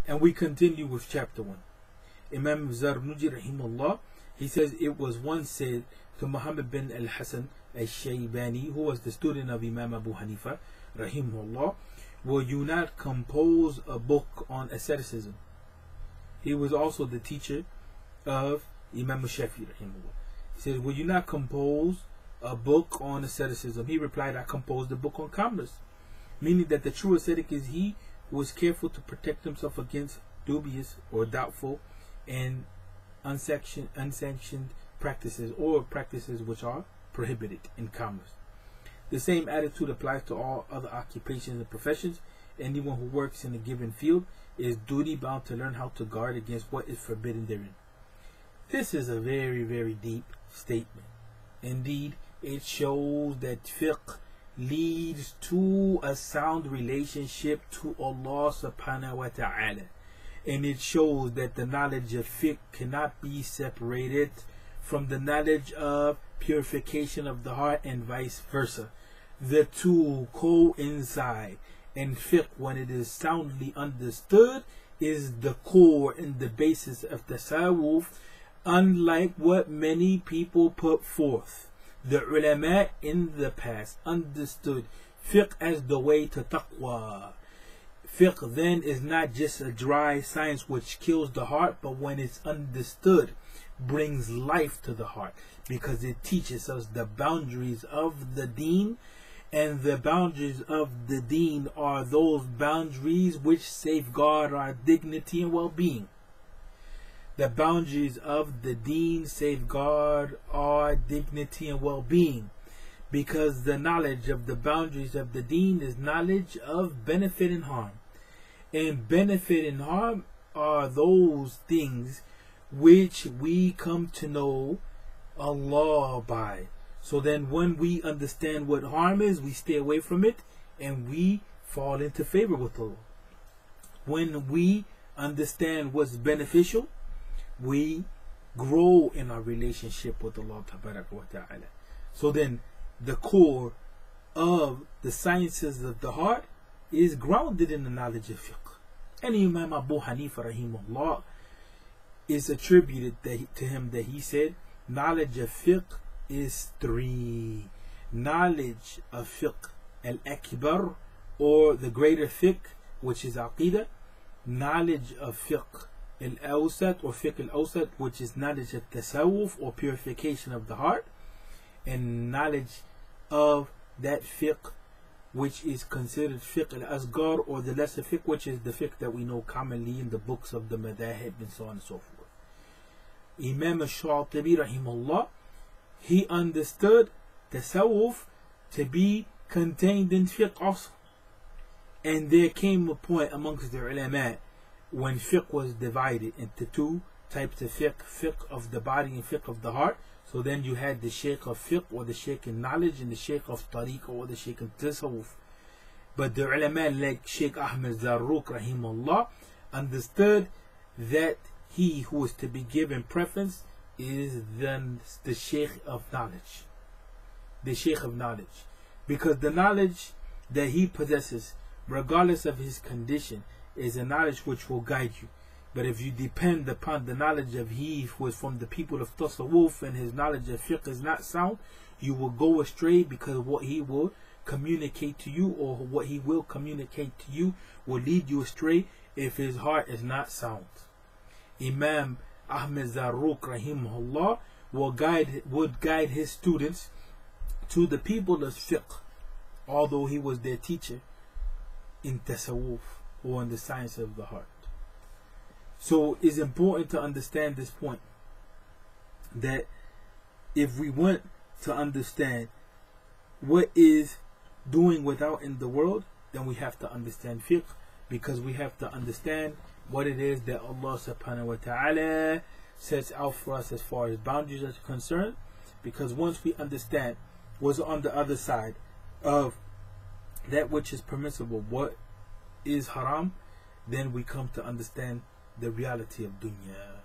And we continue with chapter 1. Imam Zarnuji rahimahullah, he says, it was once said to Muhammad bin al-Hasan al-Shaybani, who was the student of Imam Abu Hanifa rahimahullah, will you not compose a book on asceticism? He was also the teacher of Imam Shafi rahimahullah. He says, will you not compose a book on asceticism? He replied, I composed a book on commerce. Meaning that the true ascetic is he who is careful to protect himself against dubious or doubtful and unsanctioned practices, or practices which are prohibited in commerce. The same attitude applies to all other occupations and professions. Anyone who works in a given field is duty bound to learn how to guard against what is forbidden therein. This is a very, very deep statement. Indeed, it shows that fiqh leads to a sound relationship to Allah subhanahu wa ta'ala. And it shows that the knowledge of fiqh cannot be separated from the knowledge of purification of the heart, and vice versa. The two coincide, and fiqh, when it is soundly understood, is the core and the basis of tasawwuf, unlike what many people put forth. The ulama in the past understood fiqh as the way to taqwa. Fiqh then is not just a dry science which kills the heart, but when it's understood, brings life to the heart, because it teaches us the boundaries of the deen, and the boundaries of the deen are those boundaries which safeguard our dignity and well-being. The boundaries of the deen safeguard our dignity and well-being, because the knowledge of the boundaries of the deen is knowledge of benefit and harm. And benefit and harm are those things which we come to know Allah by. So then when we understand what harm is, we stay away from it and we fall into favor with Allah. When we understand what's beneficial, we grow in our relationship with Allah wa ta'ala. So then the core of the sciences of the heart is grounded in the knowledge of fiqh. And Imam Abu Hanifa rahimahullah is attributed to him that he said, knowledge of fiqh is three. Knowledge of fiqh al-akbar, or the greater fiqh, which is aqidah. Knowledge of fiqh al-awsat, or fiqh al-awsat, which is knowledge of tasawwuf, or purification of the heart. And knowledge of that fiqh which is considered fiqh al-asgar, or the lesser fiqh, which is the fiqh that we know commonly in the books of the madahib and so on and so forth. Imam al-Shatibi rahimahullah, he understood tasawwuf to be contained in fiqh also. And there came a point amongst the ulama when fiqh was divided into two types of fiqh, fiqh of the body and fiqh of the heart. So then you had the sheikh of fiqh, or the sheikh in knowledge, and the sheikh of tariqah, or the sheikh in tasawwuf. But the ulama like Sheikh Ahmed Zarruq rahimahullah understood that he who is to be given preference is then the sheikh of knowledge. The sheikh of knowledge. Because the knowledge that he possesses, regardless of his condition, is a knowledge which will guide you. But if you depend upon the knowledge of he who is from the people of tasawwuf, and his knowledge of fiqh is not sound, you will go astray, because what he will communicate to you, or what he will communicate to you, will lead you astray if his heart is not sound. Imam Ahmed Zarruq rahimahullah would guide his students to the people of fiqh, although he was their teacher in tasawwuf, or in the science of the heart. So it's important to understand this point, that if we want to understand what is doing without in the world, then we have to understand fiqh, because we have to understand what it is that Allah subhanahu wa ta'ala sets out for us as far as boundaries are concerned. Because once we understand what's on the other side of that which is permissible, what is haram, then we come to understand the reality of dunya.